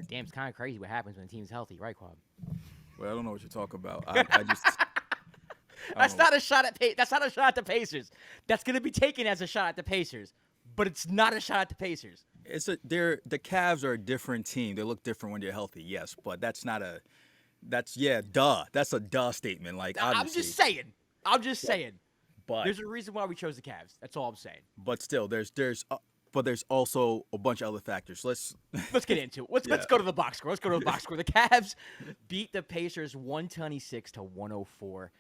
Damn, it's kind of crazy what happens when a team's healthy, right, Kwab? Well, I don't know what you're talking about. I just I don't That's know. not a shot at That's not a shot at the Pacers. That's going to be taken as a shot at the Pacers, but it's not a shot at the Pacers. The Cavs are a different team. They look different when they're healthy, yes, but that's yeah, duh. That's a duh statement. Like I'm just obviously, saying. I'm just saying. but There's a reason why we chose the Cavs. That's all I'm saying. still, but there's also a bunch of other factors. Let's get into it. Let's Yeah. go to the box score. Let's go to the box score. The Cavs beat the Pacers 126 to 104.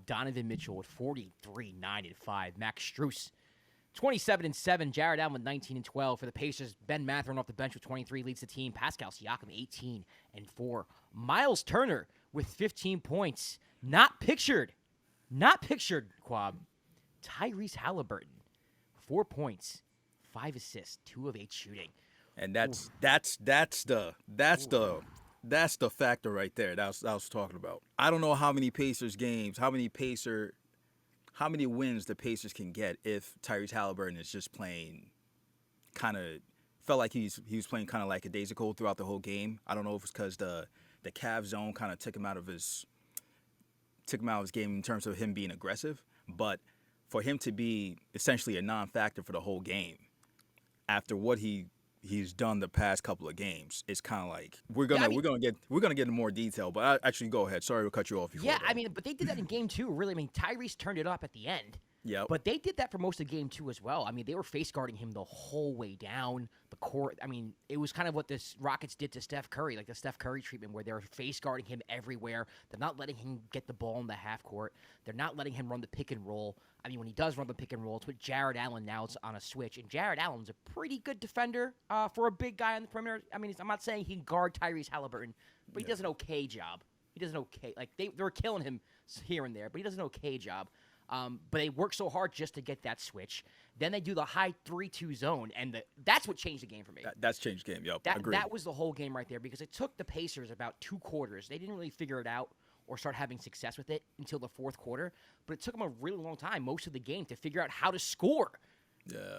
Donovan Mitchell with 43, 9 and 5. Max Strus 27 and 7. Jared Allen with 19 and 12 for the Pacers. Ben Mathurin off the bench with 23 leads the team. Pascal Siakam 18 and 4. Miles Turner with 15 points. Not pictured, Kwab. Tyrese Haliburton 4 points, 5 assists, 2 of 8 shooting. And that's the factor right there. That I was talking about. I don't know how many Pacers games, how many wins the Pacers can get if Tyrese Halliburton is just playing kind of felt like he was playing kind of like a daisical throughout the whole game. I don't know if it's because the Cavs zone kind of took him out of his game in terms of him being aggressive, but for him to be essentially a non-factor for the whole game after what he's done the past couple of games, it's kind of like we're gonna get into more detail. But actually, go ahead. Sorry to cut you off before. Yeah, Though. I mean, but they did that in game 2, really. I mean, Tyrese turned it up at the end. Yep. But they did that for most of game 2 as well. I mean, they were face guarding him the whole way down the court. I mean, it was kind of what this Rockets did to Steph Curry, like the Steph Curry treatment, where they're face guarding him everywhere. They're not letting him get the ball in the half court. They're not letting him run the pick and roll. I mean, when he does run the pick and roll, it's with Jared Allen now. It's on a switch, and Jared Allen's a pretty good defender for a big guy on the perimeter. I mean, I'm not saying he can guard Tyrese Haliburton, but he does an okay job. He does an okay. Like they were killing him here and there, but he does an okay job. But they work so hard just to get that switch. Then they do the high 3-2 zone, and that's what changed the game for me. That's changed the game. Yep, agreed. That was the whole game right there because it took the Pacers about 2 quarters. They didn't really figure it out or start having success with it until the 4th quarter, but it took them a really long time, most of the game, to figure out how to score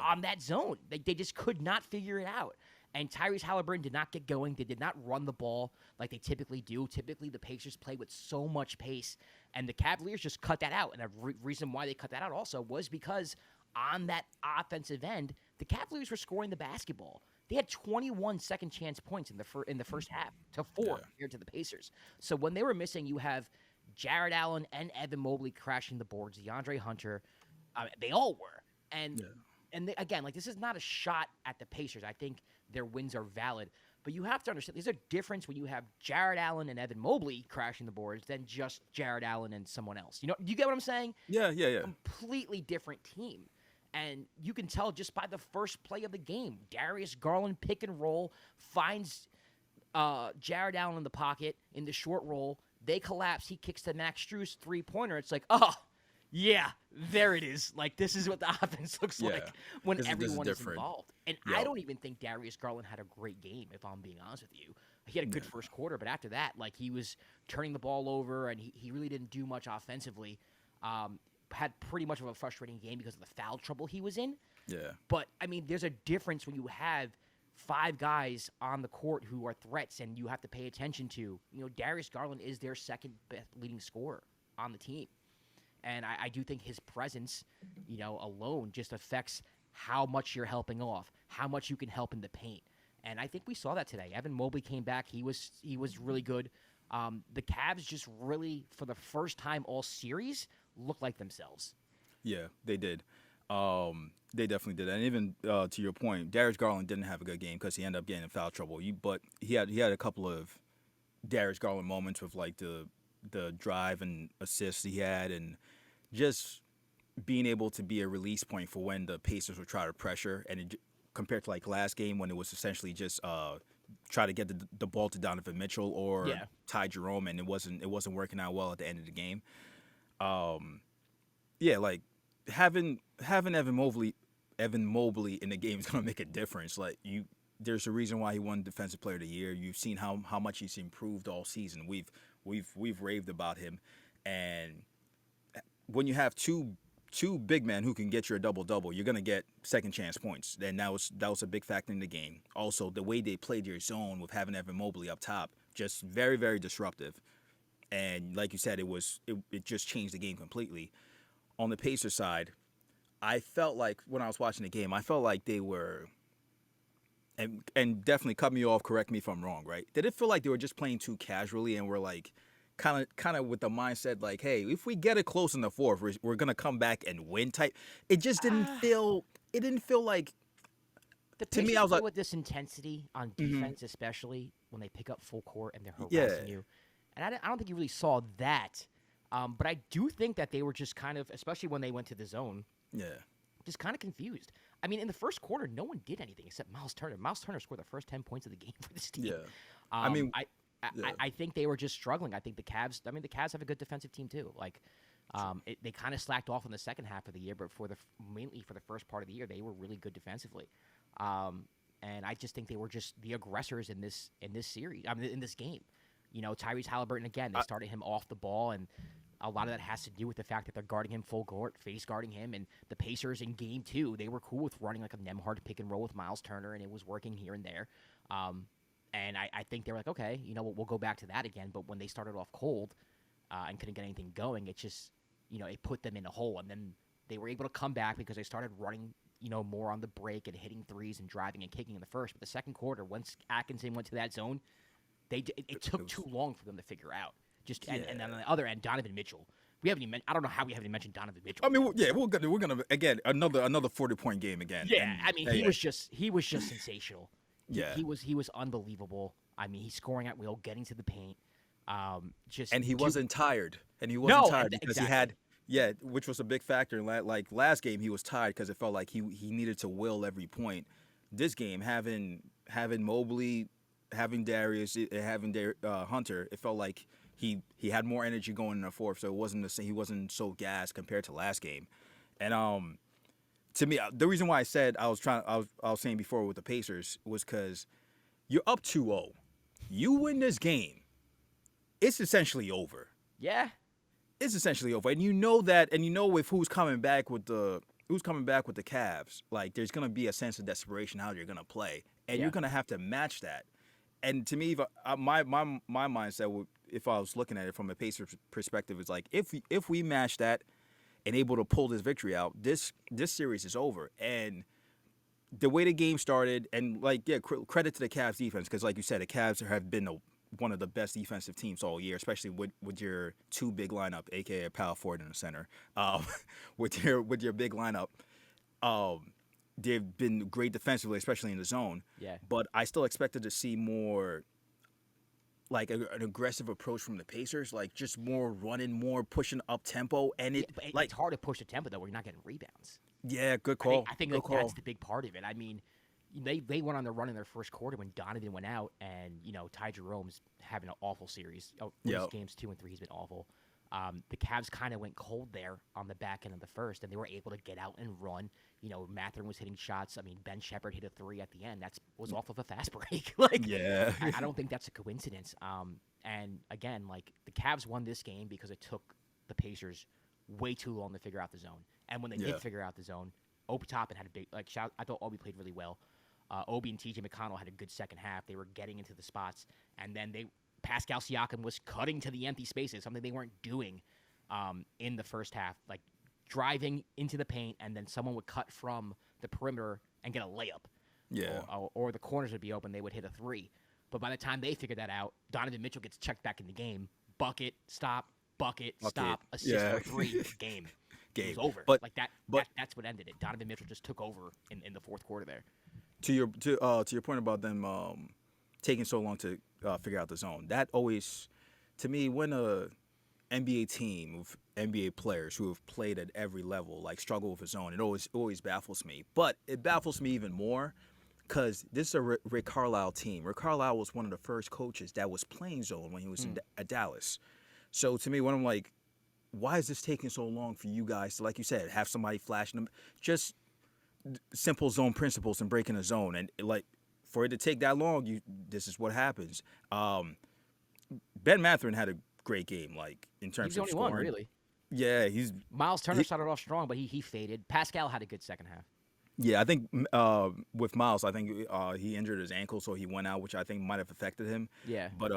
on that zone. They just could not figure it out. And Tyrese Haliburton did not get going. They did not run the ball like they typically do. Typically, the Pacers play with so much pace, and the Cavaliers just cut that out. And the reason why they cut that out also was because on that offensive end, the Cavaliers were scoring the basketball. They had 21 second chance points in the first half to 4 compared to the Pacers. So when they were missing, you have Jared Allen and Evan Mobley crashing the boards. DeAndre Hunter, they all were. And again, like this is not a shot at the Pacers. I think their wins are valid. But you have to understand, there's a difference when you have Jared Allen and Evan Mobley crashing the boards than just Jared Allen and someone else. You know, you get what I'm saying? Yeah. Completely different team. And you can tell just by the first play of the game. Darius Garland pick and roll, finds Jared Allen in the pocket in the short roll. They collapse. He kicks to Max Strus 3-pointer. It's like, oh, yeah, there it is. Like, this is what the offense looks like when everyone is involved. And I don't even think Darius Garland had a great game, if I'm being honest with you. He had a good first quarter, but after that, like, he was turning the ball over, and he really didn't do much offensively. Had pretty much of a frustrating game because of the foul trouble he was in. Yeah. But, I mean, there's a difference when you have 5 guys on the court who are threats and you have to pay attention to. You know, Darius Garland is their second best leading scorer on the team. And I do think his presence, you know, alone just affects how much you're helping off, how much you can help in the paint. And I think we saw that today. Evan Mobley came back. He was really good. The Cavs just really, for the first time all series, looked like themselves. Yeah, they did. They definitely did. And even to your point, Darius Garland didn't have a good game because he ended up getting in foul trouble. But he had a couple of Darius Garland moments with like the drive and assists he had, and just being able to be a release point for when the Pacers would try to pressure. And compared to like last game when it was essentially just try to get the ball to Donovan Mitchell or Ty Jerome, and it wasn't working out well at the end of the game. Like having Evan Mobley in the game is gonna make a difference. Like there's a reason why he won Defensive Player of the Year. You've seen how much he's improved all season. We've raved about him, and when you have two two big men who can get you a double-double, you're gonna get second chance points. And that was a big factor in the game. Also, the way they played your zone with having Evan Mobley up top, just very, very disruptive. And like you said, it just changed the game completely. On the Pacers side, I felt like when I was watching the game, I felt like they were, and definitely cut me off, correct me if I'm wrong, right? Did it feel like they were just playing too casually and were like kind of with the mindset like, hey, if we get it close in the fourth, we're gonna come back and win type? It just didn't feel. It didn't feel like. To me, I was like, with this intensity on defense, especially when they pick up full court and they're harassing you, and I don't think you really saw that. But I do think that they were just kind of, especially when they went to the zone, just kind of confused. I mean, in the first quarter, no one did anything except Miles Turner. Miles Turner scored the first 10 points of the game for this team. I think they were just struggling. I think the Cavs have a good defensive team too. Like, they kind of slacked off in the second half of the year, but mainly for the first part of the year, they were really good defensively. And I just think they were just the aggressors in this series. I mean, in this game. You know, Tyrese Haliburton, again, they started him off the ball, and a lot of that has to do with the fact that they're guarding him full court, face guarding him, and the Pacers in game 2, they were cool with running like a Nemhard pick and roll with Miles Turner, and it was working here and there. And I think they were like, okay, you know, we'll go back to that again. But when they started off cold and couldn't get anything going, it just, you know, it put them in a hole. And then they were able to come back because they started running, you know, more on the break and hitting threes and driving and kicking in the first. But the second quarter, once Atkinson went to that zone, it took too long for them to figure out. And then on the other end, Donovan Mitchell. I don't know how we haven't mentioned Donovan Mitchell. I mean, we're gonna again another 40-point game again. Yeah, and, I mean, he was just sensational. Yeah, he was unbelievable. I mean, he's scoring at will, getting to the paint. He wasn't tired. And he wasn't tired because he had which was a big factor. Like last game, he was tired because it felt like he needed to will every point. This game, having Mobley, having Darius, having Hunter, it felt like he had more energy going in the fourth, so it wasn't the same. He wasn't so gassed compared to last game. And to me, the reason why I said I was saying before with the Pacers was because you're up 2-0. You win this game, it's essentially over. Yeah, it's essentially over, and you know that, and you know with who's coming back with the Cavs, like there's gonna be a sense of desperation how you're gonna play, and you're gonna have to match that. And to me, my mindset, if I was looking at it from a Pacers perspective, is like if we match that and able to pull this victory out, this series is over. And the way the game started, and credit to the Cavs defense, because like you said, the Cavs have been one of the best defensive teams all year, especially with your two big lineup, aka power forward in the center, with your big lineup. They've been great defensively, especially in the zone. Yeah. But I still expected to see more, like an aggressive approach from the Pacers, like just more running, more pushing up tempo, and it's hard to push a tempo though. Where you're not getting rebounds. Yeah, good call. I think that's the big part of it. I mean, they went on the run in their first quarter when Donovan went out, and Ty Jerome's having an awful series. Games 2 and 3, he's been awful. The Cavs kind of went cold there on the back end of the first, and they were able to get out and run. Mathurin was hitting shots. I mean, Ben Shepherd hit a 3 at the end. That was off of a fast break. I don't think that's a coincidence. And again, the Cavs won this game because it took the Pacers way too long to figure out the zone. And when they did figure out the zone, Obi Toppin had a big shout. I thought Obi played really well. Obi and TJ McConnell had a good second half. They were getting into the spots, and then Pascal Siakam was cutting to the empty spaces, something they weren't doing in the first half, like driving into the paint, and then someone would cut from the perimeter and get a layup. Yeah. Or the corners would be open, they would hit a 3. But by the time they figured that out, Donovan Mitchell gets checked back in the game. Bucket, stop, assist for 3, game. It was over. But that's what ended it. Donovan Mitchell just took over in the fourth quarter there. To your point about them taking so long to figure out the zone, that always, to me, when a NBA team with NBA players who have played at every level struggle with a zone, it always baffles me. But it baffles me even more because this is a Rick Carlisle team. Rick Carlisle was one of the first coaches that was playing zone when he was at Dallas. So to me, when I'm like, why is this taking so long for you guys to, like you said, have somebody flashing them? Just simple zone principles and breaking a zone, and for it to take that long, this is what happens. Ben Mathurin had a great game, in terms of scoring. One, really. Yeah, he's Miles Turner started off strong, but he faded. Pascal had a good second half. Yeah, I think with Miles, I think he injured his ankle, so he went out, which I think might have affected him. Yeah. But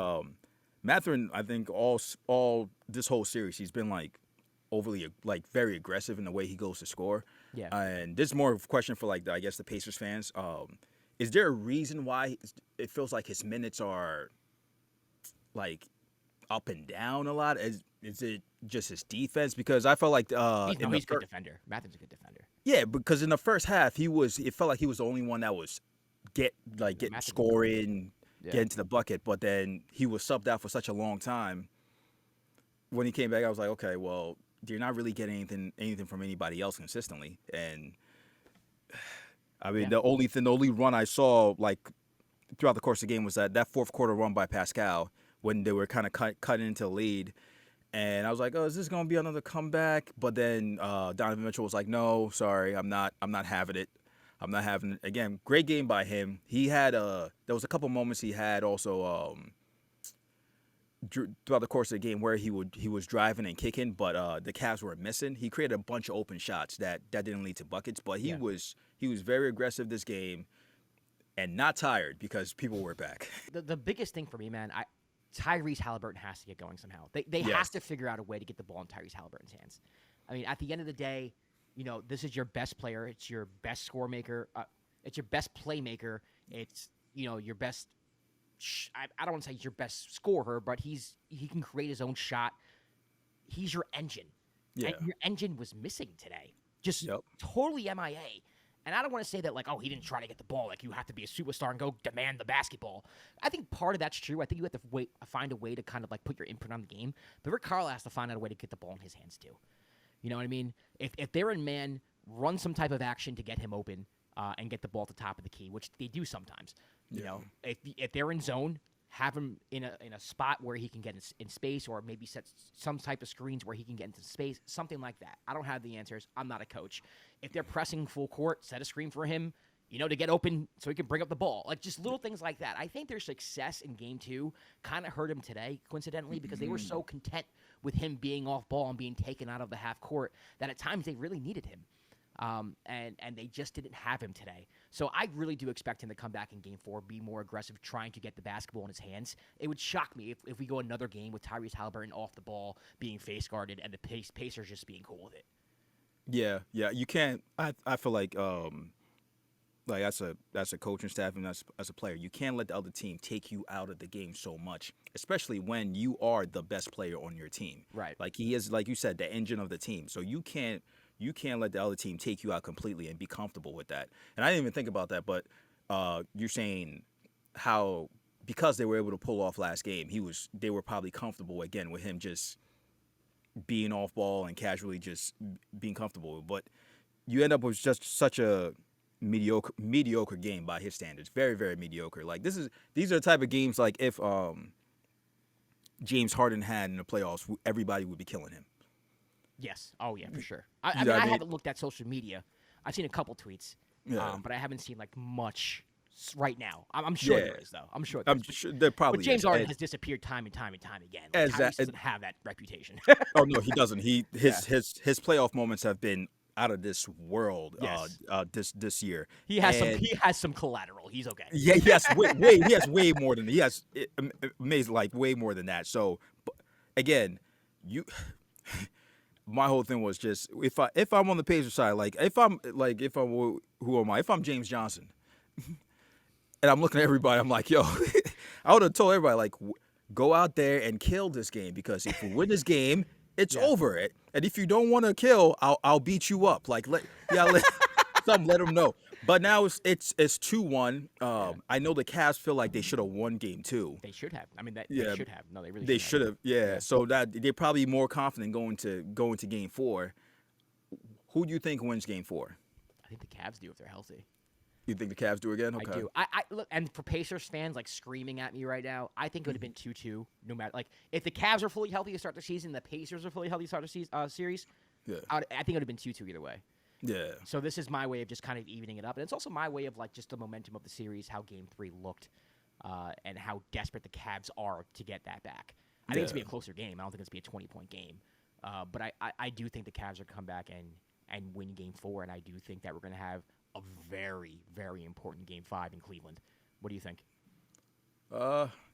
Mathurin, I think all this whole series, he's been like overly like very aggressive in the way he goes to score. Yeah. And this is more of a question for like I guess the Pacers fans. Is there a reason why it feels like his minutes are like up and down a lot? Is it just his defense? Because I felt like he's a good defender. Mathurin's a good defender. Yeah, because in the first half it felt like he was the only one that was getting scoring, getting to the bucket. But then he was subbed out for such a long time. When he came back, I was like, okay, well, you're not really getting anything from anybody else consistently. And I mean, the only run I saw like throughout the course of the game was that fourth quarter run by Pascal when they were kind of cutting into the lead. And I was like, oh, is this going to be another comeback? But then Donovan Mitchell was like, no, sorry, I'm not having it. I'm not having it. Again, great game by him. He had there was a couple moments he had also throughout the course of the game where he was driving and kicking, but the Cavs were missing. He created a bunch of open shots that didn't lead to buckets, but he was very aggressive this game and not tired because people were back. The biggest thing for me, man, Tyrese Haliburton has to get going somehow. They have to figure out a way to get the ball in Tyrese Haliburton's hands. I mean, at the end of the day, this is your best player. It's your best score maker. It's your best playmaker. It's, your best I don't want to say he's your best scorer, but he can create his own shot. He's your engine. Yeah. And your engine was missing today. Just totally MIA. And I don't want to say that, like, oh, he didn't try to get the ball. Like, you have to be a superstar and go demand the basketball. I think part of that's true. I think you have to find a way to kind of, like, put your imprint on the game. But Rick Carlisle has to find out a way to get the ball in his hands, too. You know what I mean? If they're in man, run some type of action to get him open and get the ball at the top of the key, which they do sometimes. You know, if they're in zone, have him in a spot where he can get in space, or maybe set some type of screens where he can get into space, something like that. I don't have the answers. I'm not a coach. If they're pressing full court, set a screen for him, to get open so he can bring up the ball. Like, just little things like that. I think their success in Game 2 kind of hurt him today, coincidentally, because they were so content with him being off ball and being taken out of the half court that at times they really needed him. And they just didn't have him today. So I really do expect him to come back in Game 4, be more aggressive, trying to get the basketball in his hands. It would shock me if we go another game with Tyrese Haliburton off the ball, being face guarded, and the Pacers just being cool with it. Yeah, you can't. I feel like that's a coaching staff and as a player, you can't let the other team take you out of the game so much, especially when you are the best player on your team. Right. Like he is, like you said, the engine of the team. So you can't let the other team take you out completely and be comfortable with that. And I didn't even think about that, but you're saying how because they were able to pull off last game, they were probably comfortable again with him just being off ball and casually just being comfortable. But you end up with just such a mediocre game by his standards. Very, very mediocre. Like these are the type of games like if James Harden had in the playoffs, everybody would be killing him. Yes. Oh, yeah, for sure. I haven't looked at social media. I've seen a couple tweets, but I haven't seen, like, much right now. I'm sure there is, though. I'm sure there probably is. But James Harden has disappeared time and time again. Like, Tyrese doesn't have that reputation. Oh, no, he doesn't. His playoff moments have been out of this world this year. He has some collateral. He's okay. Yeah, he has way more than way more than that. So, again, my whole thing was just if I'm on the Pacers side, who am I? If I'm James Johnson, and I'm looking at everybody, I'm like, yo, I would have told everybody like, go out there and kill this game, because if we win this game, it's over. And if you don't want to kill, I'll beat you up. Like let them know. But now it's 2-1. I know the Cavs feel like they should have won Game 2. They should have. I mean, they should have. No, they really. They should have. Yeah. So that they're probably more confident going to Game 4. Who do you think wins Game 4? I think the Cavs do if they're healthy. You think the Cavs do again? Okay. I do. I look, and for Pacers fans like screaming at me right now, I think it would have been 2-2. No matter, like, if the Cavs are fully healthy to start the season, the Pacers are fully healthy to start the series. Yeah. I think it would have been 2-2 either way. Yeah. So this is my way of just kind of evening it up. And it's also my way of, like, just the momentum of the series, how Game 3 looked, and how desperate the Cavs are to get that back. I think it's going to be a closer game. I don't think it's going to be a 20-point game. But I do think the Cavs are come back and win Game 4, and I do think that we're going to have a very, very important Game 5 in Cleveland. What do you think?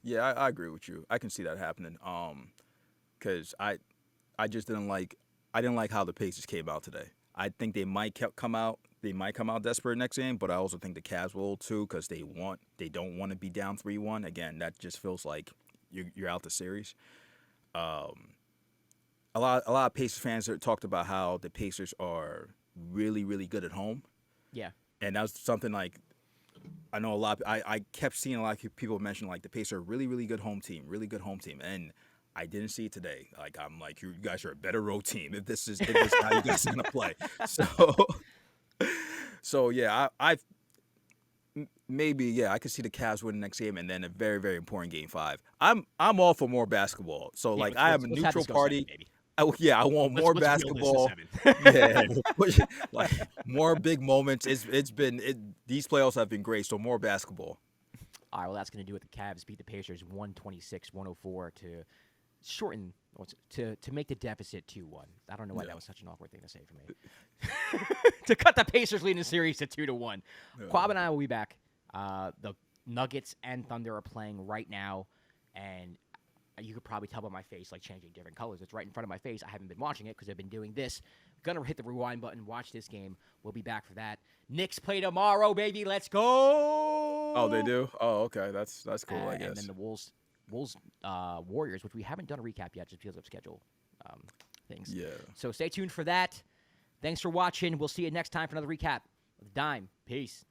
Yeah, I agree with you. I can see that happening. Because I just didn't like how the Pacers came out today. I think they might come out desperate next game, but I also think the Cavs will too because they don't want to be down 3-1. Again, that just feels like you're out the series. A lot of Pacers fans talked about how the Pacers are really, really good at home. Yeah. And that was something like I know a lot. I kept seeing a lot of people mention like the Pacers are a really, really good home team, and I didn't see it today. Like I'm like you guys are a better road team if this is how you guys are gonna play. So yeah, I maybe I could see the Cavs win the next game and then a very, very important Game 5. I'm all for more basketball. So Yeah, like I have a let's neutral this go party. 7, baby. I want more Let's wheel this basketball. to 7. Yeah, like more big moments. These playoffs have been great. So more basketball. All right, well, that's going to do it. The Cavs beat the Pacers 126-104 to shorten to make the deficit 2-1. I don't know why that was such an awkward thing to say for me. To cut the Pacers leading the series to 2-1. Yeah. Kwab and I will be back. The Nuggets and Thunder are playing right now, and you could probably tell by my face, like changing different colors. It's right in front of my face. I haven't been watching it because I've been doing this. Gonna hit the rewind button, watch this game. We'll be back for that. Knicks play tomorrow, baby. Let's go. Oh, they do? Oh, okay. That's cool, I guess. And then the Wolves Warriors, which we haven't done a recap yet just because of schedule things. Yeah. So stay tuned for that. Thanks for watching. We'll see you next time for another recap of Dime. Peace.